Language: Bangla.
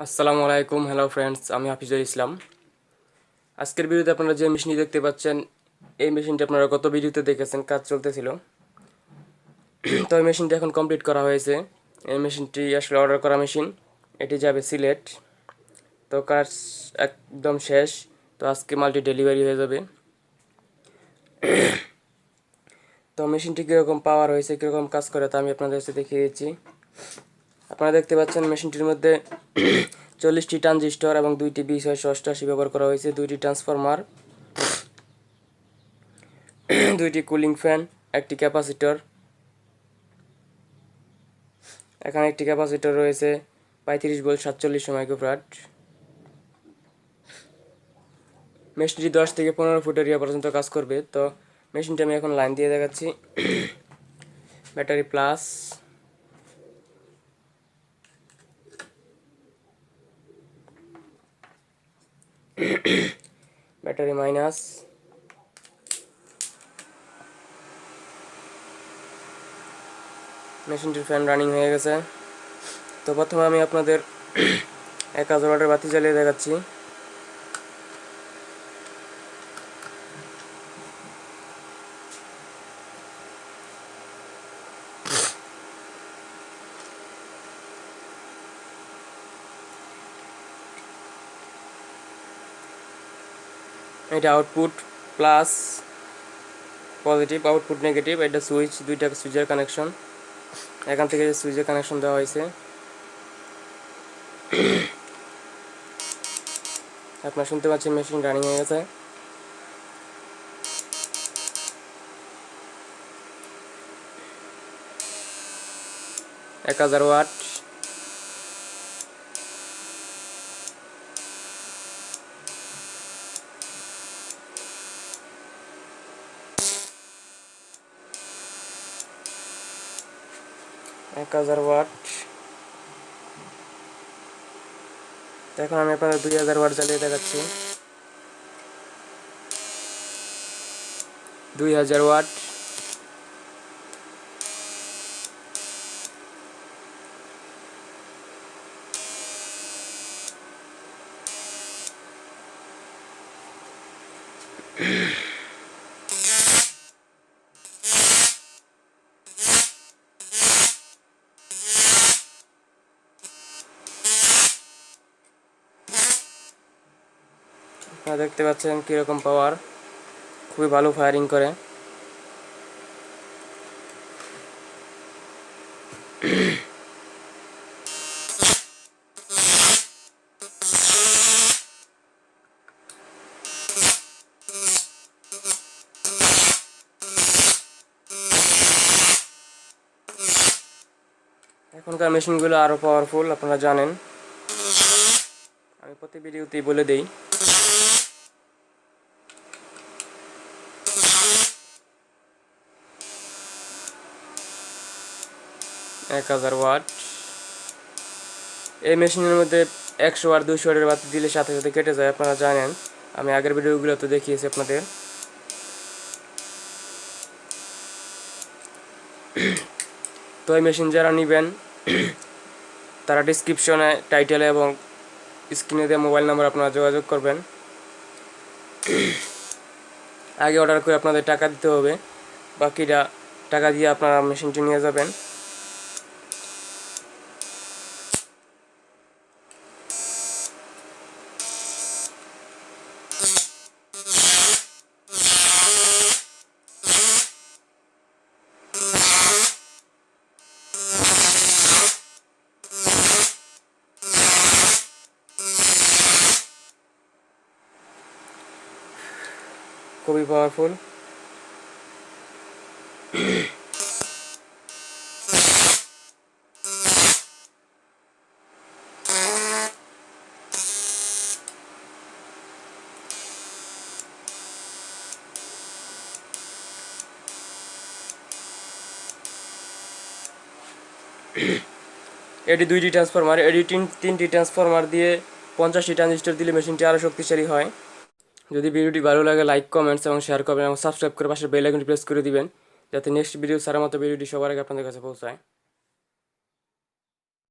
আসসালামু আলাইকুম, হ্যালো ফ্রেন্ডস, আমি হাফিজুল ইসলাম। আজকের ভিডিওতে আপনারা যে মেশিনটি দেখতে পাচ্ছেন, এই মেশিনটি আপনারা গত ভিডিওতে দেখেছেন, কাজ চলতেছিল। তো এই মেশিনটি এখন কমপ্লিট করা হয়েছে। এই মেশিনটি আসলে অর্ডার করা মেশিন, এটি যাবে সিলেট। তো কাজ একদম শেষ। তো আজকে মালটি ডেলিভারি হয়ে যাবে। তো মেশিনটি কীরকম পাওয়ার হয়েছে, কীরকম কাজ করে, তা আমি আপনাদের কাছে দেখিয়ে দিচ্ছি। আপনারা দেখতে পাচ্ছেন মেশিনটির মধ্যে 40টি ট্রানজিস্টর এবং 2টি 20/180 ব্যবহার করা হয়েছে, 2টি ট্রান্সফরমার, 2টি কুলিং ফ্যান, একটি ক্যাপাসিটর। এখানে একটি ক্যাপাসিটর রয়েছে 35 ভোল্ট 4700 মাইক্রোফ্যারাড। মেশিনটি 10 থেকে 15 ফুট এরিয়া পর্যন্ত কাজ করবে। তো মেশিনটি আমি এখন লাইন দিয়ে দেখাচ্ছি। ব্যাটারি প্লাস, ব্যাটারি মাইনাস, মেশিনটির ফ্যান রানিং হয়ে গেছে। তো প্রথমে আমি আপনাদের 1000 ওয়াটের বাতি জ্বালিয়ে দেখাচ্ছি। এটা output plus positive, output negative. এটা সুইচ, দুইটা সুইচের কানেকশন। এখান থেকে সুইচের কানেকশন দেওয়া হয়েছে। আপনারা শুনতে পাচ্ছেন মেশিন রানিং হয়ে গেছে। এক 1000 ওয়াট, এক 1000 ওয়াট। এখন আমি আপনাদের 2000 ওয়াট জ্বালিয়ে দেখাচ্ছি। 2000 ওয়াট, আপনারা দেখতে পাচ্ছেন কীরকম পাওয়ার, খুবই ভালো ফায়ারিং করে। এখনকার মেশিনগুলো আরও পাওয়ারফুল, আপনারা জানেন, আমি প্রতি ভিডিওতেই বলে দেই। 1000 ওয়াট। এই মেশিনের মধ্যে 100 ওয়াট 200 ওয়াটের বাতি দিলে সাথে সাথে কেটে যায়, আপনারা জানেন, আমি আগের ভিডিওগুলোতে দেখিয়েছি আপনাদের। তো এই মেশিন যারা নেবেন তারা ডিসক্রিপশনে, টাইটেলে এবং স্ক্রিনে দেওয়া মোবাইল নাম্বার আপনারা যোগাযোগ করবেন। আগে অর্ডার করে আপনাদের টাকা দিতে হবে, বাকিটা টাকা দিয়ে আপনারা মেশিনটি নিয়ে যাবেন। খুবই পাওয়ারফুল। এটি 2টি ট্রান্সফরমার, এটি 3টি ট্রান্সফরমার দিয়ে 50টি ট্রানজিস্টর দিলে মেশিনটি আরও শক্তিশালী হয়। যদি ভিডিওটি ভালো লাগে লাইক, কমেন্টস এবং শেয়ার করবেন এবং সাবস্ক্রাইব করে পাশে বেল আইকনটি প্রেস করে দিবেন, যাতে নেক্সট ভিডিও ছাড়ার মতো ভিডিওটি সবার আগে আপনাদের কাছে পৌঁছায়।